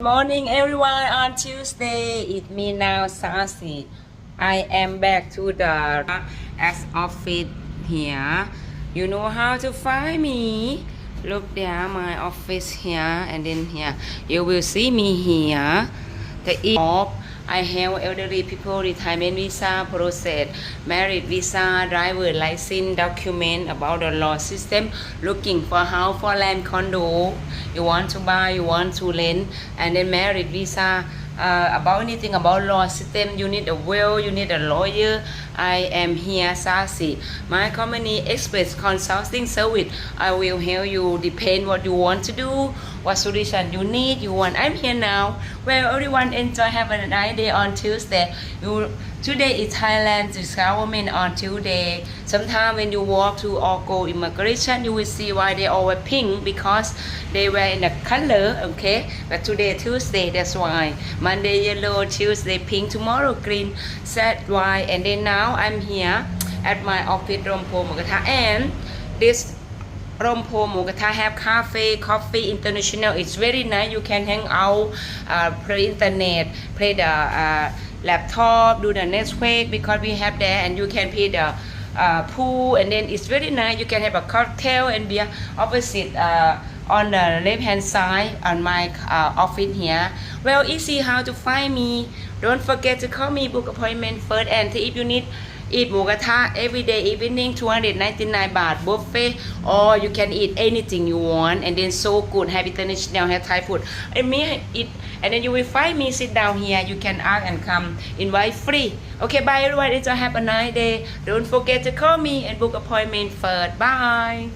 morning, everyone. On Tuesday, it me now, Sassy. I am back to the as office here. You know how to find me. Look there, my office here, and then here. You will see me here. The off. I have elderly people retirement visa process, married visa, driver license, document about the law system, looking for house, for land, condo. You want to buy, you want to rent, and then married visa. About anything about law system, you need a will, you need a lawyer. I am here, Sassy. My company Express Consulting Service. I will help you. Depend what you want to do, what solution you need. You want. I'm here now. Well, everyone enjoy. Have a nice day on Tuesday. Today is Thailand government on Tuesday. Sometimes when you walk to or go immigration, you will see why they all wear pink because they were in the color. Okay, but today Tuesday, that's why. Monday yellow, Tuesday pink, tomorrow green, Saturday white, and then now I'm here at my office Rompo Mugata, and this Rompo Mugata have coffee international. It's very nice. You can hang out, play internet, play the laptop, do the Netflix because we have there, and you can play the pool, and then it's very nice. You can have a cocktail and be opposite on the left hand side on my office here. Well, easy how to find me. Don't forget to call me, book appointment first, and if you need eat mugata every day evening 299 baht buffet, or you can eat anything you want, and then so good, have international, have Thai food, and me eat, and then you will find me sit down here. You can ask and come, invite free. Okay, bye everyone. Enjoy, have a nice day. Don't forget to call me and book appointment first. Bye.